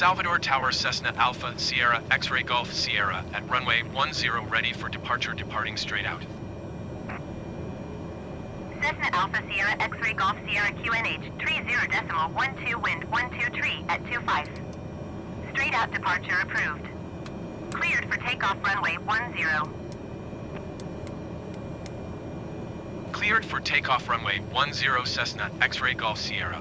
Salvador Tower Cessna Alpha Sierra X-Ray Golf Sierra at runway 10 ready for departure departing straight out. Cessna Alpha Sierra X-Ray Golf Sierra QNH 30.12 wind 123 at 25. Straight out departure approved. Cleared for takeoff runway 10. Cleared for takeoff runway 10 Cessna X-Ray Golf Sierra.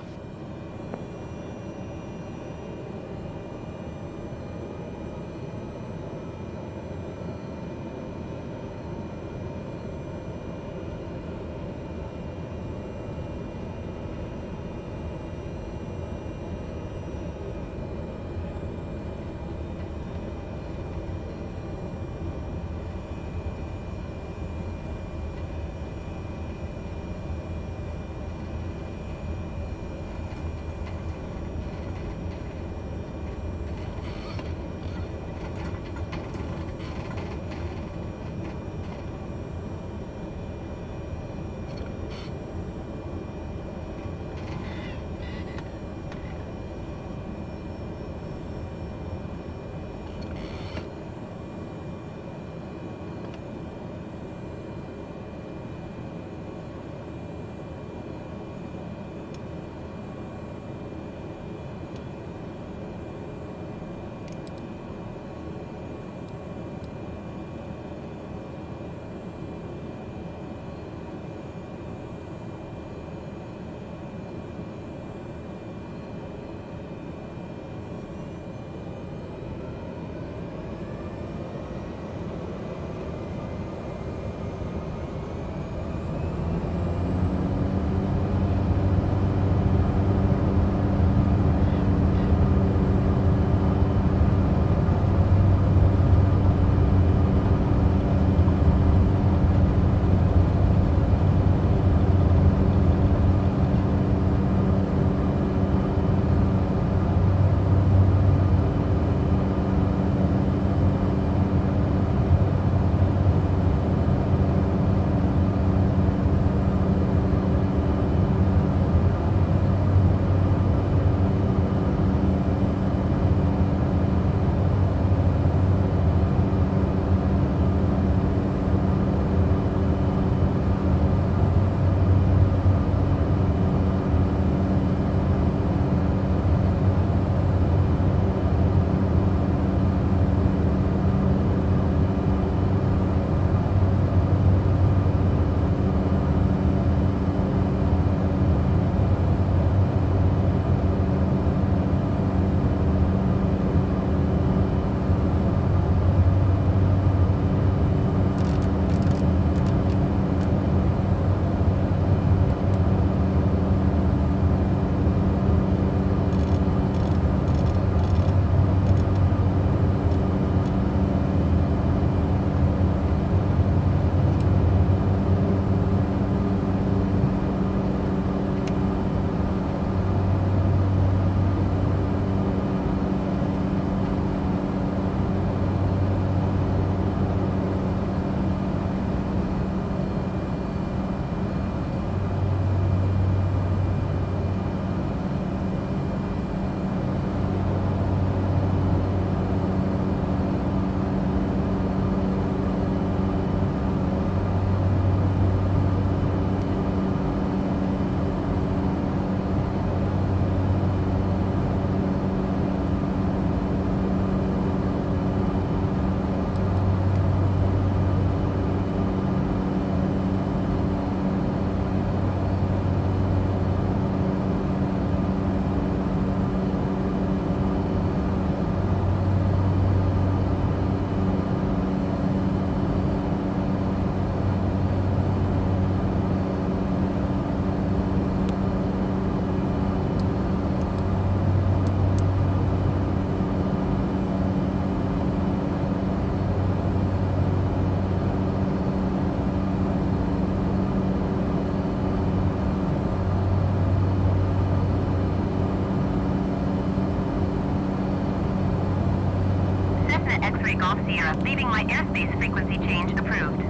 Golf Sierra, leaving my airspace frequency change approved.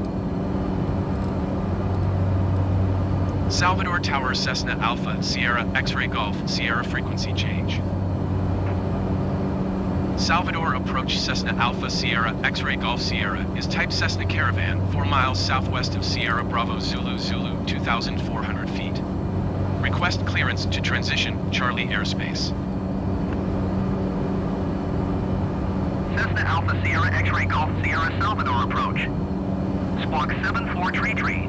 Salvador Tower Cessna Alpha Sierra X-Ray Golf Sierra frequency change. Salvador approach Cessna Alpha Sierra X-Ray Golf Sierra is type Cessna Caravan 4 miles southwest of Sierra Bravo Zulu Zulu 2,400 feet. Request clearance to transition Charlie airspace. Cessna Alpha Sierra X-Ray Golf Sierra Salvador approach. Squawk 7433.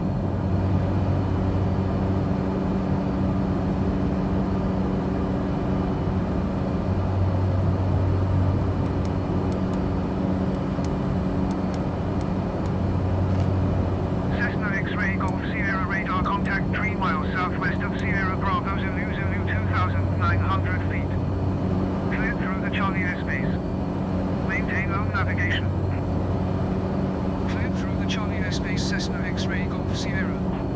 Cessna X-Ray Golf Sierra radar contact 3 miles southwest of Sierra Bravo Zulu Zulu 2,900 feet. Cleared through the Charlie airspace. Maintain low navigation. Cleared through the Charlie airspace Cessna X-Ray Golf Sierra.